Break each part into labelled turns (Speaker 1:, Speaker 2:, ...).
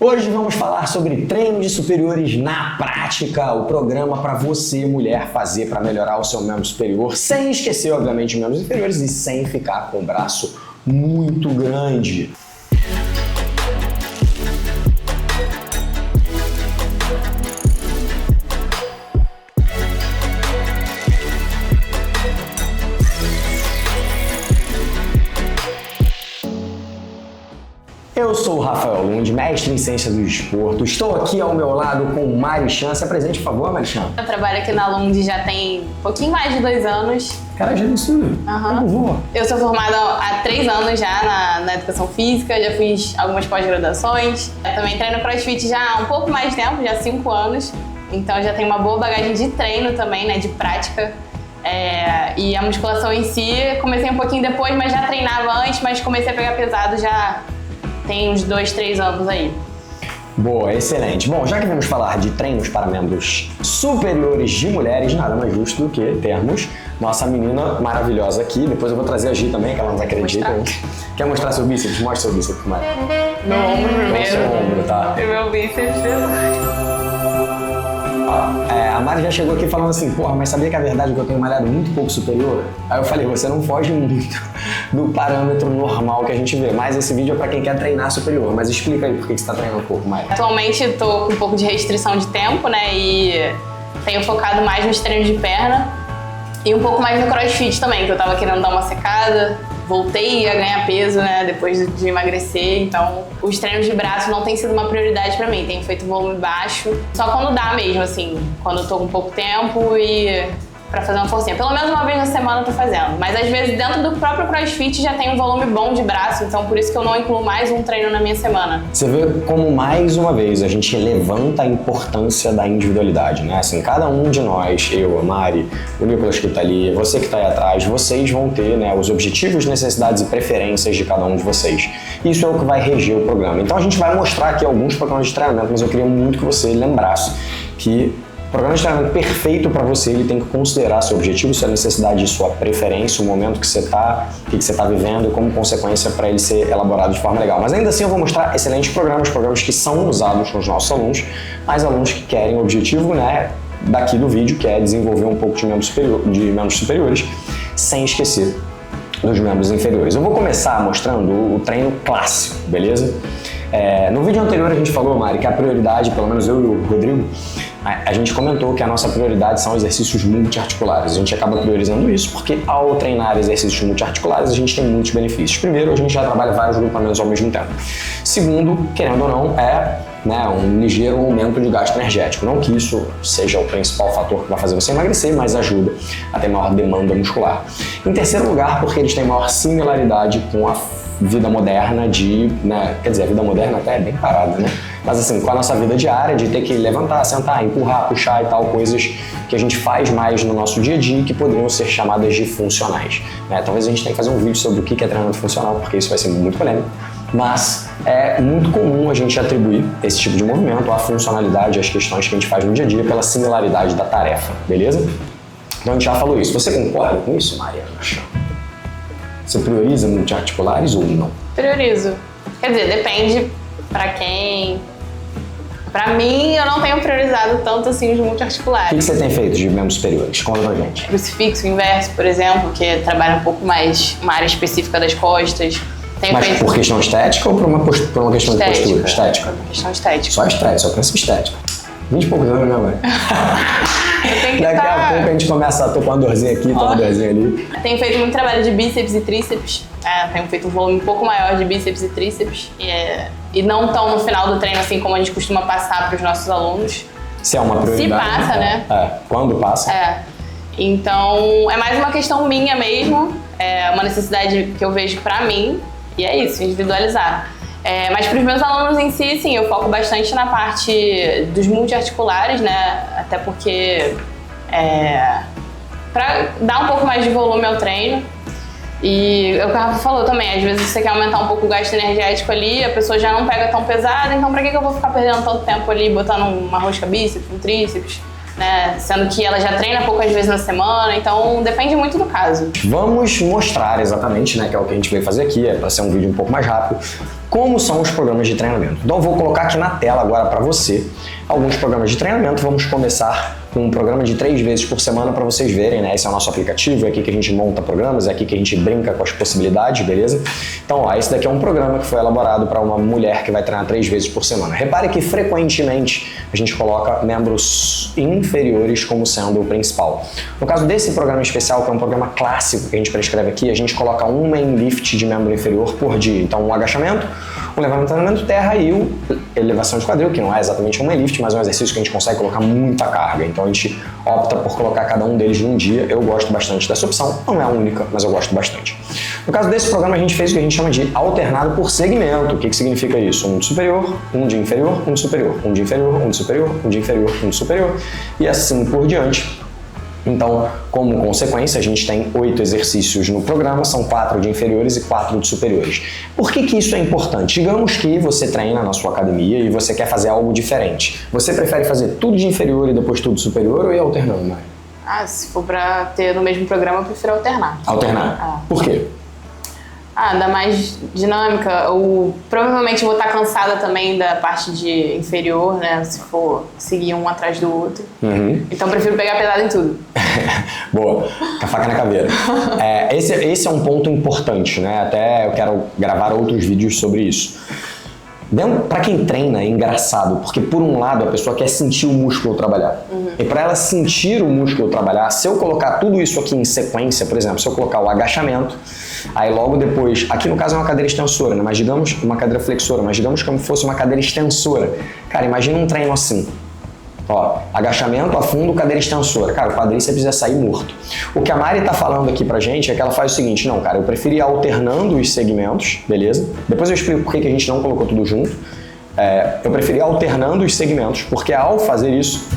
Speaker 1: Hoje vamos falar sobre treino de superiores na prática, o programa para você, mulher, fazer para melhorar o seu membro superior, sem esquecer, obviamente, os membros inferiores e sem ficar com o braço muito grande. Eu sou o Rafael Lund, mestre em Ciência do Desporto. Estou aqui ao meu lado com o Mari Chan. Se apresente, por favor, Mari Chan.
Speaker 2: Eu trabalho aqui na Lund já tem um pouquinho mais de 2 anos.
Speaker 1: Cara, já isso.
Speaker 2: Eu sou formada há 3 anos já na Educação Física, já fiz algumas pós-graduações. Eu também treino CrossFit já há um pouco mais de tempo, já há 5 anos. Então já tenho uma boa bagagem de treino também, né, de prática. E a musculação em si, comecei um pouquinho depois, mas já treinava antes, mas comecei a pegar pesado já tem uns 2, 3 anos aí.
Speaker 1: Boa, excelente. Bom, já que vamos falar de treinos para membros superiores de mulheres, nada mais justo do que termos nossa menina maravilhosa aqui. Depois eu vou trazer a Gi também, que ela não acredita. Quer mostrar seu bíceps? Mostra seu bíceps, Mari.
Speaker 2: Meu ombro primeiro.
Speaker 1: Mostra seu ombro, tá?
Speaker 2: E meu bíceps.
Speaker 1: A Mari já chegou aqui falando assim, porra, mas sabia que a verdade é que eu tenho malhado muito pouco superior? Aí eu falei, você não foge muito do parâmetro normal que a gente vê, mas esse vídeo é pra quem quer treinar superior. Mas explica aí por que você tá treinando pouco, Mari.
Speaker 2: Atualmente eu tô com um pouco de restrição de tempo, né, e tenho focado mais nos treinos de perna e um pouco mais no CrossFit também, que eu tava querendo dar uma secada. Voltei a ganhar peso, né, depois de emagrecer, então os treinos de braço não tem sido uma prioridade pra mim, tenho feito volume baixo, só quando dá mesmo, assim, quando eu tô com pouco tempo e pra fazer uma forcinha. Pelo menos uma vez na semana eu tô fazendo, mas às vezes dentro do próprio CrossFit já tem um volume bom de braço, então por isso que eu não incluo mais um treino na minha semana.
Speaker 1: Você vê como, mais uma vez, a gente levanta a importância da individualidade, né? Assim, cada um de nós, eu, a Mari, o Nicolas que tá ali, você que tá aí atrás, vocês vão ter, né, os objetivos, necessidades e preferências de cada um de vocês. Isso é o que vai reger o programa. Então a gente vai mostrar aqui alguns programas de treinamento, mas eu queria muito que você lembrasse que o programa de treinamento perfeito para você, ele tem que considerar seu objetivo, sua necessidade, sua preferência, o momento que você está, o que você está vivendo e como consequência para ele ser elaborado de forma legal. Mas ainda assim eu vou mostrar excelentes programas que são usados com os nossos alunos, mas alunos que querem o objetivo, né, daqui do vídeo, que é desenvolver um pouco de membros superiores, sem esquecer dos membros inferiores. Eu vou começar mostrando o treino clássico, beleza? No vídeo anterior a gente falou, Mari, que a prioridade, pelo menos eu e o Rodrigo, a gente comentou que a nossa prioridade são exercícios multiarticulares. A gente acaba priorizando isso porque ao treinar exercícios multiarticulares a gente tem muitos benefícios. Primeiro, a gente já trabalha vários grupamentos ao mesmo tempo. Segundo, querendo ou não, um ligeiro aumento de gasto energético. Não que isso seja o principal fator que vai fazer você emagrecer, mas ajuda a ter maior demanda muscular. Em terceiro lugar, porque eles têm maior similaridade com a vida moderna quer dizer, a vida moderna até é bem parada, né? Mas assim, com a nossa vida diária, de ter que levantar, sentar, empurrar, puxar e tal, coisas que a gente faz mais no nosso dia a dia e que poderiam ser chamadas de funcionais, né? Talvez a gente tenha que fazer um vídeo sobre o que é treinamento funcional, porque isso vai ser muito polêmico, mas é muito comum a gente atribuir esse tipo de movimento à funcionalidade, às questões que a gente faz no dia a dia pela similaridade da tarefa, beleza? Então a gente já falou isso. Você concorda com isso, Mariana? Você prioriza multiarticulares ou não? Priorizo.
Speaker 2: Quer dizer, depende pra quem. Pra mim, eu não tenho priorizado tanto assim os multiarticulares.
Speaker 1: O que você tem feito de membros superiores? Conta pra gente.
Speaker 2: Crucifixo inverso, por exemplo, que trabalha um pouco mais uma área específica das costas.
Speaker 1: Mas por questão estética ou por uma questão de postura? Estética.
Speaker 2: Por questão estética.
Speaker 1: Só estética, só pensa em estética. 20 e poucos anos, né, mãe? Daqui a pouco a gente começa a tô com uma dorzinha aqui, tô com uma dorzinha ali.
Speaker 2: Tenho feito muito trabalho de bíceps e tríceps. Tenho feito um volume um pouco maior de bíceps e tríceps. E não tão no final do treino, assim como a gente costuma passar para os nossos alunos.
Speaker 1: Se é uma prioridade.
Speaker 2: Se passa, né?
Speaker 1: Quando passa.
Speaker 2: Então, é mais uma questão minha mesmo. É uma necessidade que eu vejo pra mim. E é isso, individualizar. Mas para os meus alunos em si, sim, eu foco bastante na parte dos multiarticulares, né? Até porque para dar um pouco mais de volume ao treino. E é o que a Rafa falou também, às vezes você quer aumentar um pouco o gasto energético ali, a pessoa já não pega tão pesada, então pra que eu vou ficar perdendo tanto tempo ali botando uma rosca bíceps, um tríceps? Né? Sendo que ela já treina poucas vezes na semana, então depende muito do caso.
Speaker 1: Vamos mostrar exatamente, né, que é o que a gente veio fazer aqui, é para ser um vídeo um pouco mais rápido, como são os programas de treinamento. Então eu vou colocar aqui na tela agora para você alguns programas de treinamento. Vamos começar com um programa de 3 vezes por semana para vocês verem, né? Esse é o nosso aplicativo, é aqui que a gente monta programas, é aqui que a gente brinca com as possibilidades, beleza? Então, ó, esse daqui é um programa que foi elaborado para uma mulher que vai treinar 3 vezes por semana. Repare que frequentemente a gente coloca membros inferiores como sendo o principal. No caso desse programa especial, que é um programa clássico que a gente prescreve aqui, a gente coloca um main lift de membro inferior por dia. Então, um agachamento, um levantamento terra e o elevação de quadril, que não é exatamente um main lift, mas é um exercício que a gente consegue colocar muita carga. Então a gente opta por colocar cada um deles num dia. Eu gosto bastante dessa opção, não é a única, mas eu gosto bastante. No caso desse programa, a gente fez o que a gente chama de alternado por segmento. O que significa isso? Um de superior, um de inferior, um de superior, um de inferior, um de superior, um de inferior, um de superior e assim por diante. Então, como consequência, a gente tem 8 exercícios no programa, são 4 de inferiores e 4 de superiores. Por que isso é importante? Digamos que você treina na sua academia e você quer fazer algo diferente. Você prefere fazer tudo de inferior e depois tudo de superior ou ir alternando, Mari?
Speaker 2: Se for pra ter no mesmo programa, eu prefiro alternar.
Speaker 1: Alternar? Por quê?
Speaker 2: Dá mais dinâmica. Provavelmente vou estar cansada também da parte de inferior, né? Se for seguir um atrás do outro. Então prefiro pegar pesado em tudo.
Speaker 1: Boa, com a faca na caveira. Esse é um ponto importante, né? Até eu quero gravar outros vídeos sobre isso. Para quem treina é engraçado, porque por um lado a pessoa quer sentir o músculo trabalhar. E para ela sentir o músculo trabalhar, se eu colocar tudo isso aqui em sequência, por exemplo, se eu colocar o agachamento, aí logo depois, aqui no caso é uma cadeira extensora, né? Mas digamos, uma cadeira flexora, mas digamos como fosse uma cadeira extensora. Cara, imagina um treino assim. Ó, agachamento, afundo, cadeira extensora. Cara, o quadríceps ia sair morto. O que a Mari tá falando aqui pra gente é que ela faz o seguinte, não, cara, eu prefiro ir alternando os segmentos, beleza? Depois eu explico por que a gente não colocou tudo junto. Eu preferi alternando os segmentos, porque ao fazer isso,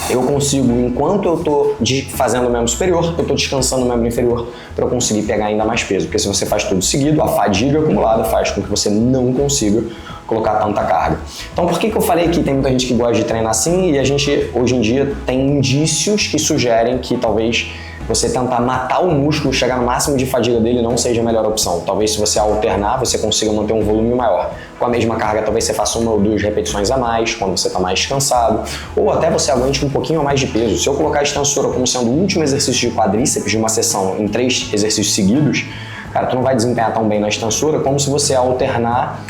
Speaker 1: eu consigo, enquanto eu tô fazendo o membro superior, eu tô descansando o membro inferior para eu conseguir pegar ainda mais peso. Porque se você faz tudo seguido, a fadiga acumulada faz com que você não consiga colocar tanta carga. Então por que eu falei que tem muita gente que gosta de treinar assim e a gente hoje em dia tem indícios que sugerem que talvez você tentar matar o músculo, chegar no máximo de fadiga dele não seja a melhor opção. Talvez se você alternar, você consiga manter um volume maior. Com a mesma carga, talvez você faça 1 ou 2 repetições a mais, quando você está mais descansado, ou até você aguente um pouquinho a mais de peso. Se eu colocar a extensora como sendo o último exercício de quadríceps de uma sessão em 3 exercícios seguidos, cara, tu não vai desempenhar tão bem na extensora como se você alternar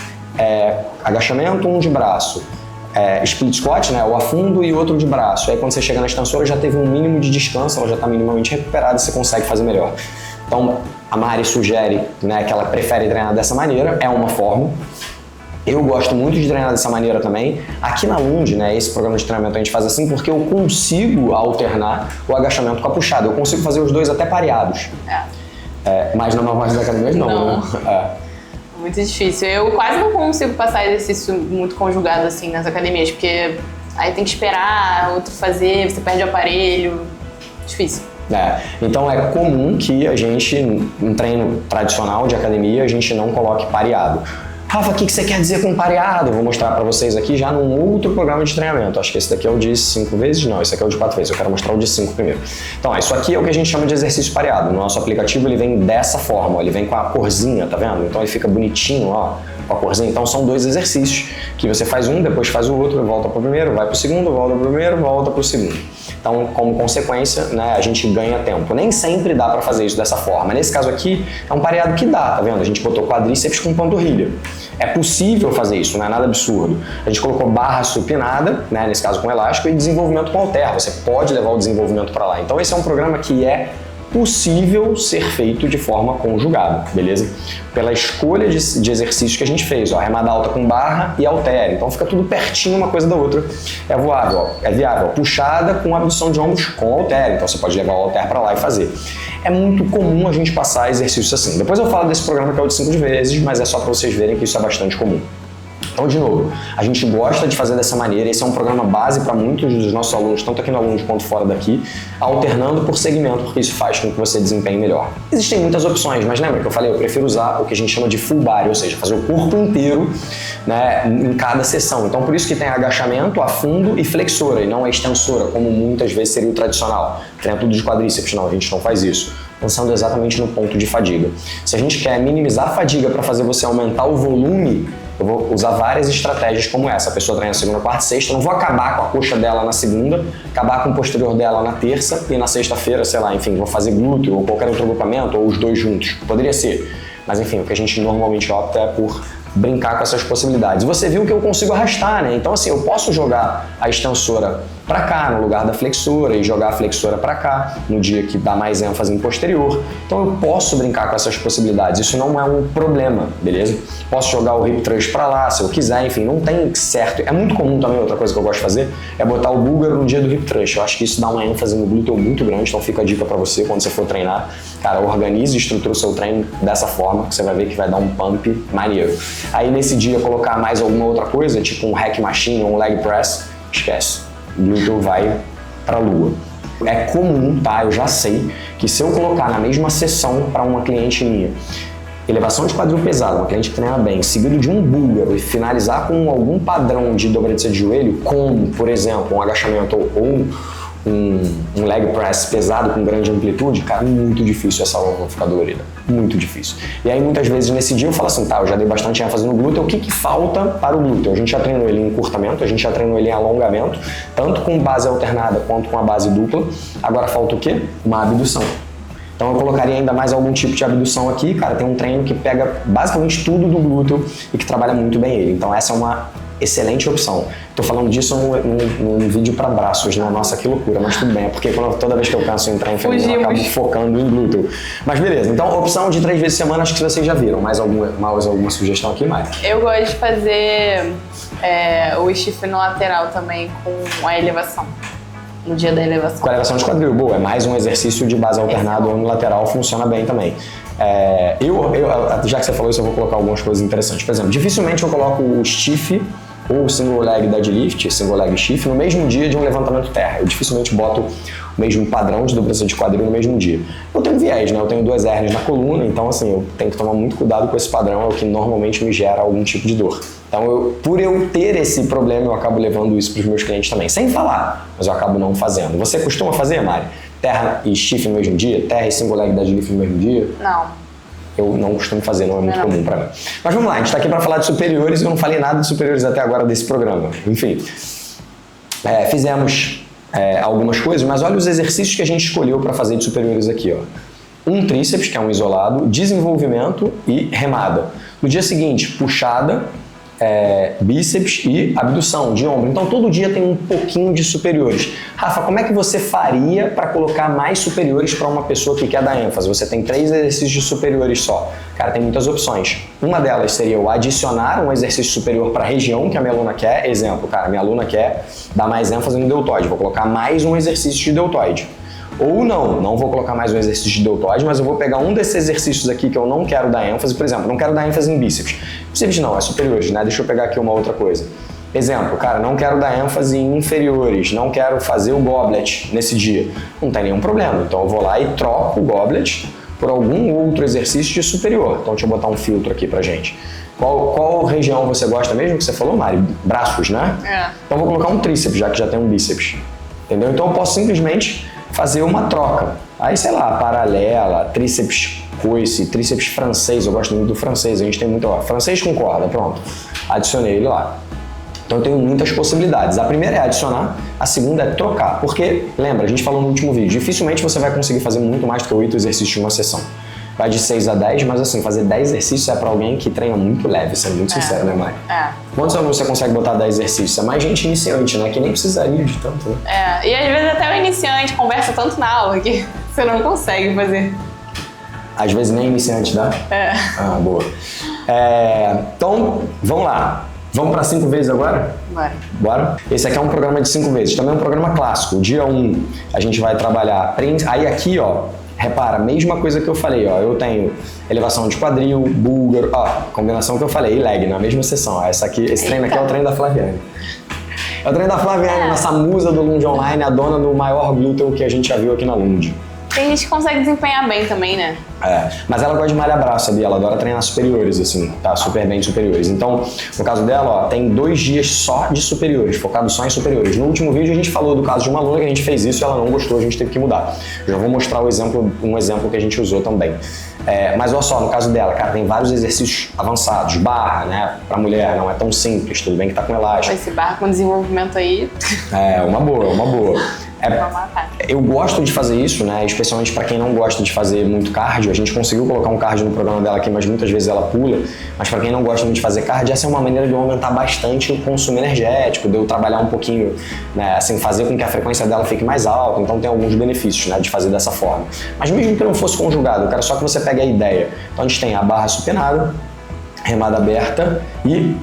Speaker 1: agachamento, um de braço, split squat, né, o afundo e outro de braço. Aí quando você chega na extensora já teve um mínimo de descanso, ela já está minimamente recuperada e você consegue fazer melhor. Então a Mari sugere, né, que ela prefere treinar dessa maneira, é uma forma. Eu gosto muito de treinar dessa maneira também. Aqui na Lund, né, esse programa de treinamento a gente faz assim porque eu consigo alternar o agachamento com a puxada. Eu consigo fazer os dois até pareados. Mas na maior parte das academias não. Né?
Speaker 2: Muito difícil. Eu quase não consigo passar exercício muito conjugado assim nas academias, porque aí tem que esperar outro fazer, você perde o aparelho. Difícil.
Speaker 1: Então é comum que a gente, em treino tradicional de academia, a gente não coloque pareado. Rafa, o que você quer dizer com pareado? Eu vou mostrar para vocês aqui já num outro programa de treinamento. Acho que esse daqui é o de 5 vezes, não, esse aqui é o de 4 vezes. Eu quero mostrar o de 5 primeiro. Então, isso aqui é o que a gente chama de exercício pareado. No nosso aplicativo ele vem dessa forma, ó, ele vem com a corzinha, tá vendo? Então ele fica bonitinho, ó, com a corzinha. Então são 2 exercícios que você faz um, depois faz o outro, volta pro primeiro, vai pro segundo, volta pro primeiro, volta pro segundo. Então, como consequência, né, a gente ganha tempo. Nem sempre dá para fazer isso dessa forma. Nesse caso aqui, é um pareado que dá, tá vendo? A gente botou quadríceps com panturrilha. É possível fazer isso, não é nada absurdo. A gente colocou barra supinada, né, nesse caso com elástico, e desenvolvimento com halter. Você pode levar o desenvolvimento para lá. Então esse é um programa que é possível ser feito de forma conjugada, beleza? Pela escolha de exercícios que a gente fez, ó, remada alta com barra e halter. Então fica tudo pertinho uma coisa da outra. É viável, ó, é viável. Puxada com abdução de ombros com halter. Então você pode levar o halter para lá e fazer. É muito comum a gente passar exercícios assim. Depois eu falo desse programa que é o de 5 vezes, mas é só para vocês verem que isso é bastante comum. Então, de novo, a gente gosta de fazer dessa maneira, esse é um programa base para muitos dos nossos alunos, tanto aqui no Alunos quanto fora daqui, alternando por segmento, porque isso faz com que você desempenhe melhor. Existem muitas opções, mas lembra que eu falei, eu prefiro usar o que a gente chama de full body, ou seja, fazer o corpo inteiro, né, em cada sessão. Então, por isso que tem agachamento, afundo e flexora, e não a extensora, como muitas vezes seria o tradicional. Treina tudo de quadríceps, não, a gente não faz isso. pensando exatamente no ponto de fadiga. Se a gente quer minimizar a fadiga para fazer você aumentar o volume, eu vou usar várias estratégias como essa. A pessoa treina segunda, quarta e sexta, eu não vou acabar com a coxa dela na segunda, acabar com o posterior dela na terça e na sexta-feira, sei lá, enfim, vou fazer glúteo ou qualquer outro agrupamento ou os dois juntos. Poderia ser. Mas enfim, o que a gente normalmente opta é por brincar com essas possibilidades. Você viu que eu consigo arrastar, né? Então assim, eu posso jogar a extensora para cá, no lugar da flexora, e jogar a flexora para cá, no dia que dá mais ênfase em posterior. Então eu posso brincar com essas possibilidades, isso não é um problema, beleza? Posso jogar o hip thrust para lá, se eu quiser, enfim, não tem certo. É muito comum também, outra coisa que eu gosto de fazer, é botar o búlgaro no dia do hip thrust. Eu acho que isso dá uma ênfase no glúteo muito grande, então fica a dica para você quando você for treinar. Cara, organize e estrutura o seu treino dessa forma, que você vai ver que vai dar um pump maneiro. Aí nesse dia colocar mais alguma outra coisa, tipo um hack machine ou um leg press, esquece. O glúteo vai pra lua. É comum, tá? Eu já sei que se eu colocar na mesma sessão para uma cliente minha, elevação de quadril pesado, uma cliente que treina bem, seguido de um búlgaro e finalizar com algum padrão de dobradiça de joelho, como, por exemplo, um agachamento ou um leg press pesado com grande amplitude, cara, muito difícil essa aula não ficar dolorida. Muito difícil. E aí muitas vezes nesse dia eu falo assim, tá, eu já dei bastante ênfase no glúteo, o que falta para o glúteo? A gente já treinou ele em encurtamento, a gente já treinou ele em alongamento, tanto com base alternada quanto com a base dupla. Agora falta o quê? Uma abdução. Então eu colocaria ainda mais algum tipo de abdução aqui, cara, tem um treino que pega basicamente tudo do glúteo e que trabalha muito bem ele. Então essa é uma excelente opção. Tô falando disso num vídeo para braços, né? Nossa, que loucura, mas tudo bem, é porque toda vez que eu penso em treino feminino eu acabo focando em glúteo. Mas beleza, então opção de 3 vezes por semana, acho que vocês já viram. Mais alguma sugestão aqui, Mari?
Speaker 2: Eu gosto de fazer o stiff no lateral também com a elevação. No dia da elevação. Com a
Speaker 1: elevação de quadril, boa. É mais um exercício de base alternada ou no lateral, funciona bem também. Já que você falou isso, eu vou colocar algumas coisas interessantes. Por exemplo, dificilmente eu coloco o stiff ou o single leg deadlift, single leg stiff, no mesmo dia de um levantamento terra. Eu dificilmente boto o mesmo padrão de dobradiça de quadril no mesmo dia. Eu tenho viés, né? Eu tenho 2 hérnias na coluna, então assim, eu tenho que tomar muito cuidado com esse padrão, é o que normalmente me gera algum tipo de dor. Então, por eu ter esse problema, eu acabo levando isso para os meus clientes também, sem falar, mas eu acabo não fazendo. Você costuma fazer, Mari? Terra e stiff no mesmo dia? Terra e single leg deadlift no mesmo dia?
Speaker 2: Não.
Speaker 1: Eu não costumo fazer, não é muito comum para mim. Mas vamos lá, a gente está aqui para falar de superiores e eu não falei nada de superiores até agora desse programa. Enfim, fizemos algumas coisas, mas olha os exercícios que a gente escolheu para fazer de superiores aqui, ó. Um tríceps, que é um isolado, desenvolvimento e remada. No dia seguinte, puxada, bíceps e abdução de ombro. Então todo dia tem um pouquinho de superiores. Rafa, como é que você faria para colocar mais superiores para uma pessoa que quer dar ênfase? Você tem 3 exercícios de superiores só. Cara, tem muitas opções. Uma delas seria eu adicionar um exercício superior para a região que a minha aluna quer. Exemplo, cara, minha aluna quer dar mais ênfase no deltoide. Vou colocar mais um exercício de deltoide. Ou não vou colocar mais um exercício de deltoide, mas eu vou pegar um desses exercícios aqui que eu não quero dar ênfase. Por exemplo, não quero dar ênfase em bíceps. Bíceps não, é superiores, né? Deixa eu pegar aqui uma outra coisa. Exemplo, cara, não quero dar ênfase em inferiores, não quero fazer o goblet nesse dia. Não tem nenhum problema, então eu vou lá e troco o goblet por algum outro exercício de superior. Então deixa eu botar um filtro aqui pra gente. Qual região você gosta mesmo que você falou, Mari? Braços, né? Então eu vou colocar um tríceps, já que já tem um bíceps. Entendeu? Então eu posso simplesmente fazer uma troca. Aí, sei lá, paralela, tríceps coice, tríceps francês, eu gosto muito do francês, a gente tem muito, ó, francês com corda, pronto. Adicionei ele lá. Então eu tenho muitas possibilidades. A primeira é adicionar, a segunda é trocar. Porque, lembra, a gente falou no último vídeo, dificilmente você vai conseguir fazer muito mais do que 8 exercícios em uma sessão. Vai de 6 a 10, mas assim, fazer 10 exercícios é pra alguém que treina muito leve, sendo muito sincero, né, Mari? Quantos alunos você consegue botar 10 exercícios? É mais gente iniciante, né? Que nem precisaria de tanto, né?
Speaker 2: E às vezes até o iniciante conversa tanto na aula que você não consegue fazer.
Speaker 1: Às vezes nem iniciante dá? Ah, boa. Então, vamos lá. Vamos para 5 vezes agora? Bora? Esse aqui é um programa de 5 vezes. Também é um programa clássico. O dia 1 a gente vai trabalhar... Aí aqui, ó, repara, mesma coisa que eu falei, ó. Eu tenho elevação de quadril, búlgaro, ó, combinação que eu falei, e leg na mesma sessão. Ó, esse treino aqui é o treino da Flaviane. É o treino da Flaviane, nossa musa do Lund Online, a dona do maior glúteo que a gente já viu aqui na Lund.
Speaker 2: Tem gente que consegue desempenhar bem também, né?
Speaker 1: Mas ela gosta de malhar braço, sabia? Ela adora treinar superiores, assim, tá super bem de superiores. Então, no caso dela, ó, tem 2 dias só de superiores, focado só em superiores. No último vídeo a gente falou do caso de uma aluna que a gente fez isso e ela não gostou, a gente teve que mudar. Já vou mostrar um exemplo que a gente usou também. Mas olha só, no caso dela, cara, tem vários exercícios avançados, barra, né, pra mulher, não é tão simples, tudo bem que tá com elástico.
Speaker 2: Esse barra com desenvolvimento aí...
Speaker 1: Uma boa. Eu gosto de fazer isso, né? Especialmente para quem não gosta de fazer muito cardio. A gente conseguiu colocar um cardio no programa dela aqui, mas muitas vezes ela pula. Mas para quem não gosta muito de fazer cardio, essa é uma maneira de eu aumentar bastante o consumo energético, de eu trabalhar um pouquinho, né? Assim, fazer com que a frequência dela fique mais alta. Então tem alguns benefícios, né, de fazer dessa forma. Mas mesmo que não fosse conjugado, eu quero só que você pegue a ideia. Então a gente tem a barra supinada, remada aberta e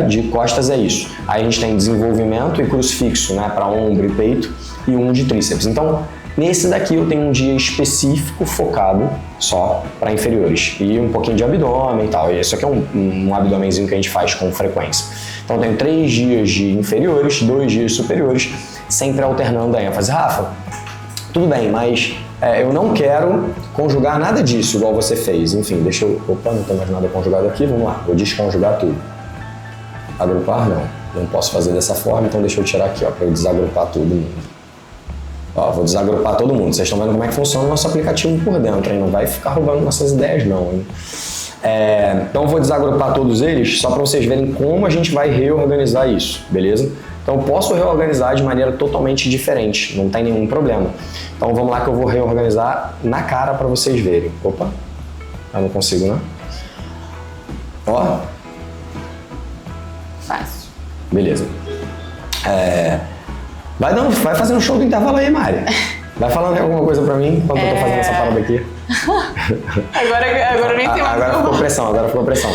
Speaker 1: de costas é isso. Aí a gente tem desenvolvimento e crucifixo, né, para ombro e peito, e um de tríceps. Então, nesse daqui eu tenho um dia específico focado só para inferiores e um pouquinho de abdômen e tal. E isso aqui é um abdômenzinho que a gente faz com frequência. Então, eu tenho 3 dias de inferiores, 2 dias superiores, sempre alternando a ênfase. Rafa, tudo bem, mas eu não quero conjugar nada disso igual você fez. Enfim, deixa eu... Opa, não tem mais nada conjugado aqui, vamos lá. Vou desconjugar tudo. Agrupar, não posso fazer dessa forma, então deixa eu tirar aqui, ó, para eu desagrupar todo mundo. Ó, vou desagrupar todo mundo. Vocês estão vendo como é que funciona o nosso aplicativo por dentro, hein? Não vai ficar roubando nossas ideias, não, hein? Então eu vou desagrupar todos eles só para vocês verem como a gente vai reorganizar isso, beleza? Então eu posso reorganizar de maneira totalmente diferente, não tem nenhum problema. Então vamos lá que eu vou reorganizar na cara para vocês verem. Opa, eu não consigo, né? Ó.
Speaker 2: Fácil.
Speaker 1: Beleza. Vai fazendo um show do intervalo aí, Mari. Vai falando alguma coisa pra mim enquanto eu tô fazendo essa parada aqui.
Speaker 2: Agora nem tem mais.
Speaker 1: Agora ficou pressão.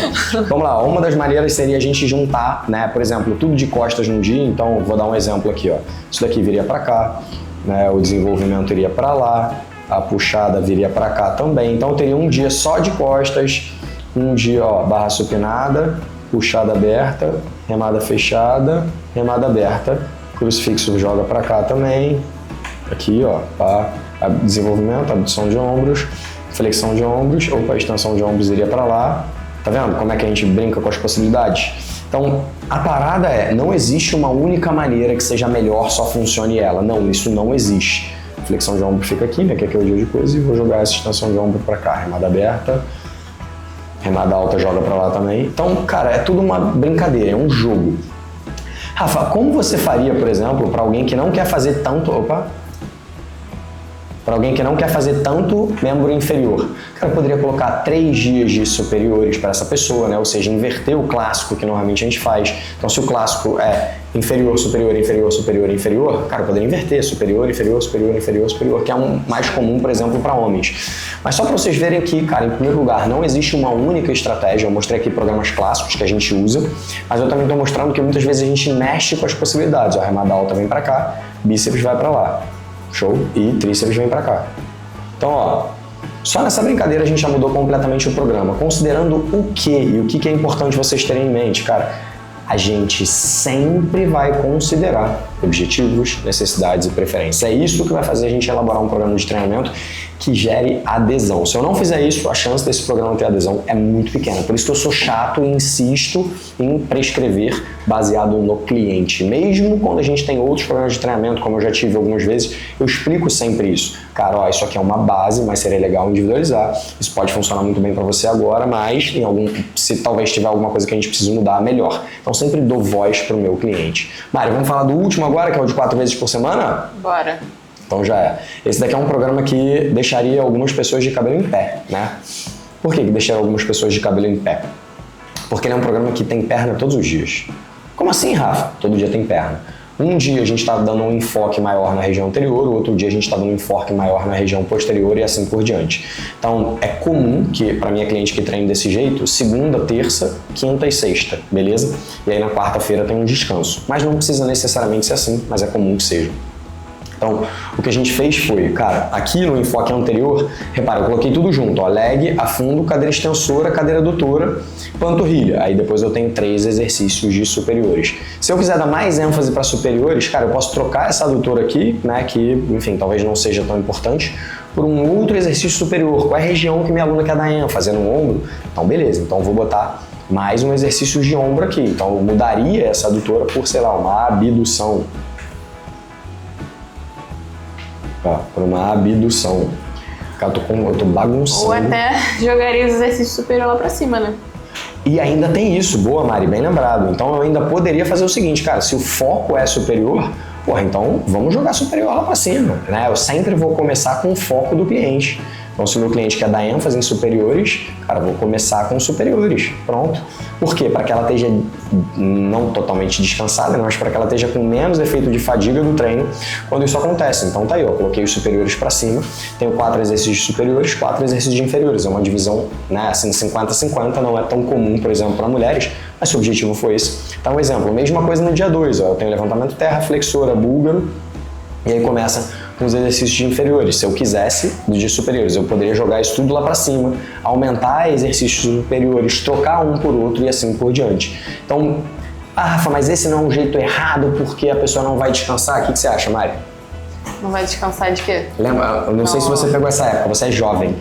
Speaker 1: Vamos lá, uma das maneiras seria a gente juntar, né, por exemplo, tudo de costas num dia. Então, vou dar um exemplo aqui, ó. Isso daqui viria pra cá, né, o desenvolvimento iria pra lá, a puxada viria pra cá também. Então, eu teria um dia só de costas, um dia, ó, barra supinada, puxada aberta, remada fechada, remada aberta. Crucifixo joga pra cá também. Aqui, ó, tá? Desenvolvimento, abdução de ombros, flexão de ombros, opa, extensão de ombros iria pra lá. Tá vendo como é que a gente brinca com as possibilidades? Então, a parada não existe uma única maneira que seja melhor, só funcione ela. Não, isso não existe. Flexão de ombro fica aqui, né, que aqui é o dia de coisa, e vou jogar essa extensão de ombro pra cá. Remada aberta, remada alta joga pra lá também. Então, cara, é tudo uma brincadeira, é um jogo. Rafa, como você faria, por exemplo, para alguém que não quer fazer tanto... Para alguém que não quer fazer tanto membro inferior? Cara, eu poderia colocar 3 dias de superiores para essa pessoa, né? Ou seja, inverter o clássico que normalmente a gente faz. Então, se o clássico é inferior, superior, inferior, superior, inferior, cara, eu poderia inverter superior, inferior, superior, inferior, superior, que é um mais comum, por exemplo, para homens. Mas só para vocês verem que, cara, em primeiro lugar, não existe uma única estratégia. Eu mostrei aqui programas clássicos que a gente usa, mas eu também estou mostrando que muitas vezes a gente mexe com as possibilidades. A remada alta vem para cá, bíceps vai para lá. Show? E tríceps vem pra cá. Então, ó, só nessa brincadeira a gente já mudou completamente o programa. Considerando o que e o que é importante vocês terem em mente, cara, a gente sempre vai considerar objetivos, necessidades e preferências. É isso que vai fazer a gente elaborar um programa de treinamento que gere adesão. Se eu não fizer isso, a chance desse programa ter adesão é muito pequena. Por isso que eu sou chato e insisto em prescrever baseado no cliente. Mesmo quando a gente tem outros programas de treinamento, como eu já tive algumas vezes, eu explico sempre isso. Cara, ó, isso aqui é uma base, mas seria legal individualizar. Isso pode funcionar muito bem para você agora, mas se talvez tiver alguma coisa que a gente precise mudar, melhor. Então sempre dou voz para o meu cliente. Mari, vamos falar do último agora, que é o de 4 vezes por semana?
Speaker 2: Bora.
Speaker 1: Então já é. Esse daqui é um programa que deixaria algumas pessoas de cabelo em pé, né? Por que deixaria algumas pessoas de cabelo em pé? Porque ele é um programa que tem perna todos os dias. Como assim, Rafa? Todo dia tem perna. Um dia a gente está dando um enfoque maior na região anterior, o outro dia a gente está dando um enfoque maior na região posterior e assim por diante. Então é comum que, para minha cliente que treina desse jeito, segunda, terça, quinta e sexta, beleza? E aí na quarta-feira tem um descanso. Mas não precisa necessariamente ser assim, mas é comum que seja. Então, o que a gente fez foi, cara, aqui no enfoque anterior, repara, eu coloquei tudo junto, ó, leg, afundo, cadeira extensora, cadeira adutora, panturrilha. Aí depois eu tenho 3 exercícios de superiores. Se eu quiser dar mais ênfase para superiores, cara, eu posso trocar essa adutora aqui, né, que, enfim, talvez não seja tão importante, por um outro exercício superior. Qual é a região que minha aluna quer dar ênfase? No ombro? Então beleza, então eu vou botar mais um exercício de ombro aqui. Então eu mudaria essa adutora por, sei lá, uma abdução. Ó, por uma abdução. Eu tô bagunçando.
Speaker 2: Ou até jogaria os exercícios superior lá pra cima, né?
Speaker 1: E ainda tem isso, boa Mari, bem lembrado. Então eu ainda poderia fazer o seguinte, cara, se o foco é superior, porra, então vamos jogar superior lá pra cima, né? Eu sempre vou começar com o foco do cliente. Então se o meu cliente quer dar ênfase em superiores, cara, eu vou começar com superiores, pronto. Por quê? Para que ela esteja não totalmente descansada, mas para que ela esteja com menos efeito de fadiga do treino quando isso acontece. Então tá aí, ó, coloquei os superiores para cima, tenho 4 exercícios superiores, 4 exercícios de inferiores. É uma divisão, né, assim, 50-50, não é tão comum, por exemplo, para mulheres, mas se o objetivo foi esse. Então, um exemplo, mesma coisa no dia 2, ó, eu tenho levantamento terra, flexora, búlgaro, e aí começa com os exercícios de inferiores. Se eu quisesse, dos dias superiores, eu poderia jogar isso tudo lá para cima, aumentar exercícios superiores, trocar um por outro e assim por diante. Então, Rafa, mas esse não é um jeito errado porque a pessoa não vai descansar? O que você acha, Mari?
Speaker 2: Não vai descansar de quê?
Speaker 1: Lembra, eu não sei se você pegou essa época, você é jovem.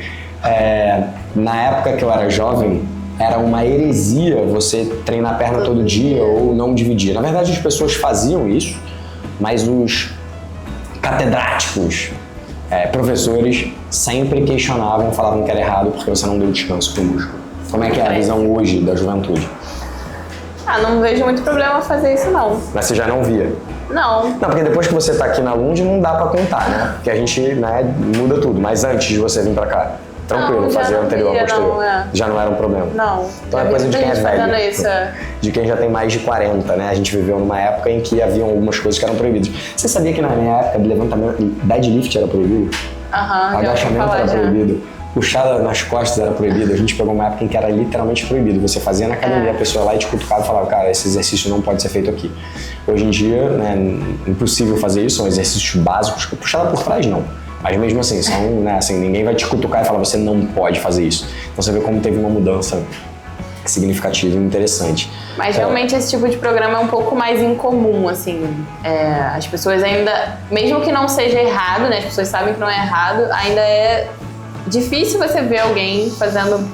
Speaker 1: Na época que eu era jovem, era uma heresia você treinar a perna todo dia ou não dividir. Na verdade, as pessoas faziam isso, mas os catedráticos, professores, sempre questionavam, falavam que era errado porque você não deu descanso pro músculo. Como é que é a visão hoje da juventude?
Speaker 2: Não vejo muito problema fazer isso, não.
Speaker 1: Mas você já não via?
Speaker 2: Não.
Speaker 1: Não, porque depois que você tá aqui na Lund não dá pra contar, né? Porque a gente, né, muda tudo. Mas antes de você vir pra cá, tranquilo, fazer o anterior, posterior. Já não era um problema?
Speaker 2: Não.
Speaker 1: Então é coisa de quem é velho.
Speaker 2: Isso,
Speaker 1: de quem já tem mais de 40, né? A gente viveu numa época em que haviam algumas coisas que eram proibidas. Você sabia que na minha época de levantamento, deadlift era proibido? Agachamento era proibido? Puxada nas costas era proibido. A gente pegou uma época em que era literalmente proibido. Você fazia na academia, a pessoa lá e te cutucava e falava, cara, esse exercício não pode ser feito aqui. Hoje em dia, né, impossível fazer isso, são exercícios básicos. Puxada por trás, não. Mas mesmo assim, são, né, assim, ninguém vai te cutucar e falar, você não pode fazer isso. Então você vê como teve uma mudança significativa e interessante.
Speaker 2: Mas realmente esse tipo de programa é um pouco mais incomum, assim. As pessoas ainda, mesmo que não seja errado, né, as pessoas sabem que não é errado, ainda é difícil você ver alguém fazendo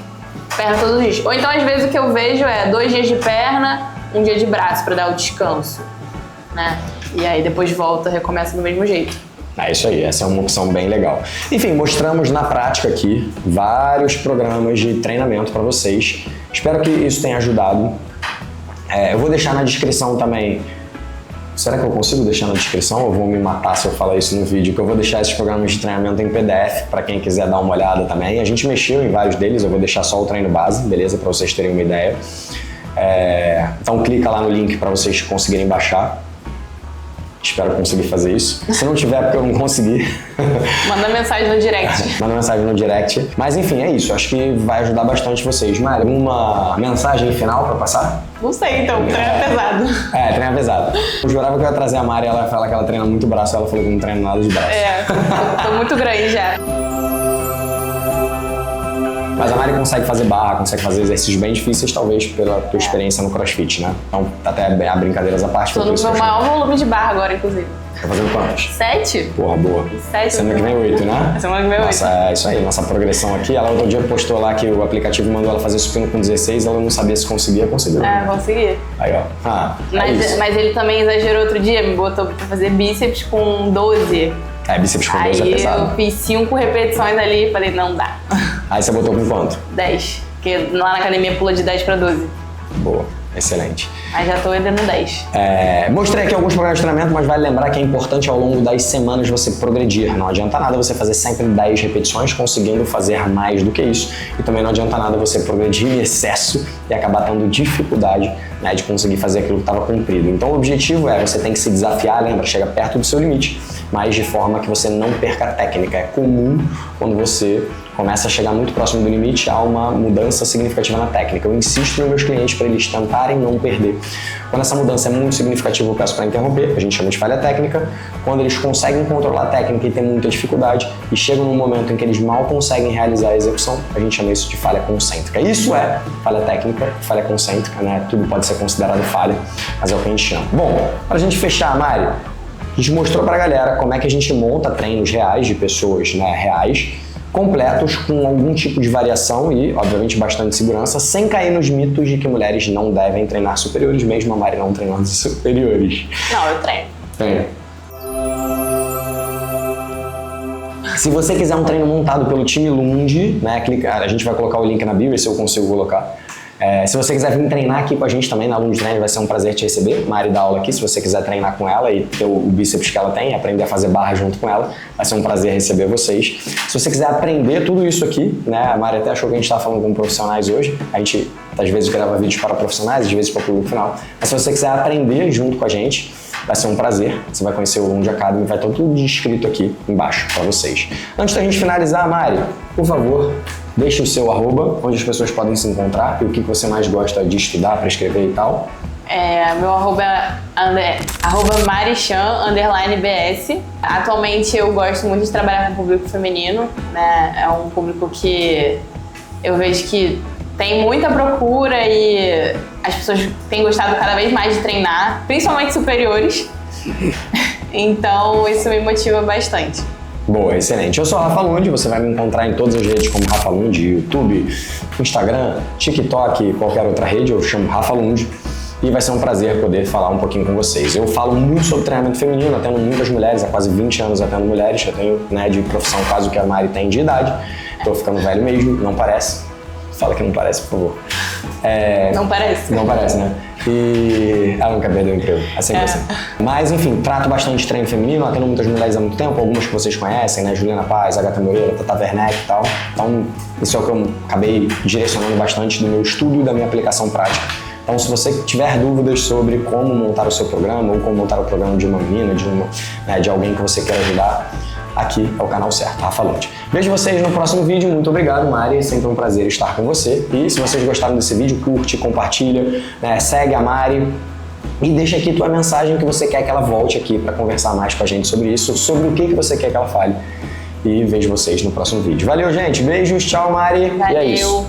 Speaker 2: perna todos os dias. Ou então, às vezes, o que eu vejo é 2 dias de perna, 1 dia de braço para dar o descanso, né? E aí depois volta, recomeça do mesmo jeito.
Speaker 1: É isso aí, essa é uma opção bem legal. Enfim, mostramos na prática aqui vários programas de treinamento para vocês. Espero que isso tenha ajudado. Eu vou deixar na descrição também. Será que eu consigo deixar na descrição ou vou me matar se eu falar isso no vídeo? Que eu vou deixar esses programas de treinamento em PDF para quem quiser dar uma olhada também. A gente mexeu em vários deles, eu vou deixar só o treino base, beleza? Para vocês terem uma ideia. Então clica lá no link para vocês conseguirem baixar. Espero conseguir fazer isso. Se não tiver, porque eu não consegui.
Speaker 2: Manda mensagem no direct.
Speaker 1: Manda mensagem no direct. Mas enfim, é isso. Acho que vai ajudar bastante vocês. Mari, uma mensagem final pra passar?
Speaker 2: Não sei, então. Treino é pesado.
Speaker 1: Treino é pesado. Eu jurava que eu ia trazer a Mari, ela fala que ela treina muito braço. Ela falou que não treina nada de braço.
Speaker 2: Tô muito grande já.
Speaker 1: Mas a Mari consegue fazer barra, consegue fazer exercícios bem difíceis, talvez pela tua experiência no CrossFit, né? Então, até a brincadeiras à parte.
Speaker 2: Tô no meu maior volume de barra agora, inclusive.
Speaker 1: Tá fazendo quantos?
Speaker 2: 7.
Speaker 1: Porra, boa.
Speaker 2: 7.
Speaker 1: Semana que vem 8, né?
Speaker 2: Semana que vem 8.
Speaker 1: Nossa, é isso aí, nossa progressão aqui. Ela outro dia postou lá que o aplicativo mandou ela fazer supino com 16, ela não sabia se conseguia, conseguiu.
Speaker 2: Consegui.
Speaker 1: Aí, ó.
Speaker 2: Mas ele também exagerou outro dia, me botou pra fazer bíceps com 12.
Speaker 1: Bíceps com 12 é pesado.
Speaker 2: Aí eu fiz 5 repetições ali e falei, não dá.
Speaker 1: Aí você botou com quanto?
Speaker 2: 10. Porque lá na academia pula de 10 pra 12.
Speaker 1: Boa, excelente.
Speaker 2: Mas já tô ainda no 10.
Speaker 1: Mostrei aqui alguns programas de treinamento, mas vale lembrar que é importante ao longo das semanas você progredir. Não adianta nada você fazer sempre 10 repetições conseguindo fazer mais do que isso. E também não adianta nada você progredir em excesso e acabar tendo dificuldade, né, de conseguir fazer aquilo que estava cumprido. Então o objetivo você tem que se desafiar, lembra, chega perto do seu limite, mas de forma que você não perca a técnica. É comum quando você começa a chegar muito próximo do limite, há uma mudança significativa na técnica. Eu insisto nos meus clientes para eles tentarem não perder. Quando essa mudança é muito significativa, eu peço para interromper, a gente chama de falha técnica. Quando eles conseguem controlar a técnica e tem muita dificuldade e chegam num momento em que eles mal conseguem realizar a execução, a gente chama isso de falha concêntrica. Isso é falha técnica, falha concêntrica, né? Tudo pode ser considerado falha, mas é o que a gente chama. Bom, para a gente fechar, Mari, A gente mostrou pra galera como é que a gente monta treinos reais de pessoas, né, reais, completos, com algum tipo de variação e, obviamente, bastante segurança, sem cair nos mitos de que mulheres não devem treinar superiores, mesmo a Mari não treinando superiores.
Speaker 2: Não, eu treino.
Speaker 1: Treina. Se você quiser um treino montado pelo time Lund, né, a gente vai colocar o link na bio, se eu consigo colocar. Se você quiser vir treinar aqui com a gente também na Lund Treino, vai ser um prazer te receber. Mari dá aula aqui, se você quiser treinar com ela e ter o bíceps que ela tem, aprender a fazer barra junto com ela, vai ser um prazer receber vocês. Se você quiser aprender tudo isso aqui, né, a Mari até achou que a gente estava falando com profissionais hoje, a gente às vezes grava vídeos para profissionais, às vezes para o público final, mas se você quiser aprender junto com a gente, vai ser um prazer. Você vai conhecer o Lund Academy, vai estar tudo descrito aqui embaixo para vocês. Antes da gente finalizar, Mari, por favor, deixe o seu @, onde as pessoas podem se encontrar e o que você mais gosta de estudar, para escrever e tal.
Speaker 2: Meu é @marichan_bs. Atualmente eu gosto muito de trabalhar com o público feminino, né? É um público que eu vejo que tem muita procura e as pessoas têm gostado cada vez mais de treinar, principalmente superiores. Então isso me motiva bastante.
Speaker 1: Boa, excelente. Eu sou o Rafa Lund, você vai me encontrar em todas as redes como Rafa Lund, YouTube, Instagram, TikTok, qualquer outra rede, eu chamo Rafa Lund. E vai ser um prazer poder falar um pouquinho com vocês. Eu falo muito sobre treinamento feminino, atendo muitas mulheres, há quase 20 anos atendo mulheres, eu tenho, né, de profissão quase o que a Mari tem de idade. Tô ficando velho mesmo, não parece. Fala que não parece, por favor.
Speaker 2: Não parece.
Speaker 1: Não parece, né? E ela nunca perdeu o emprego, é sempre assim. Mas, enfim, trato bastante de treino feminino, atendo muitas mulheres há muito tempo, algumas que vocês conhecem, né? Juliana Paz, Agatha Moreira, Tata Werneck e tal. Então, isso é o que eu acabei direcionando bastante do meu estudo e da minha aplicação prática. Então, se você tiver dúvidas sobre como montar o seu programa ou como montar o programa de uma menina, de alguém que você quer ajudar, aqui é o canal certo, Rafa Lund. Vejo vocês no próximo vídeo. Muito obrigado, Mari. Sempre um prazer estar com você. E se vocês gostaram desse vídeo, curte, compartilha, né? Segue a Mari e deixa aqui tua mensagem que você quer que ela volte aqui para conversar mais com a gente sobre isso, sobre o que você quer que ela fale. E vejo vocês no próximo vídeo. Valeu, gente. Beijos. Tchau, Mari.
Speaker 2: Valeu.
Speaker 1: E é isso.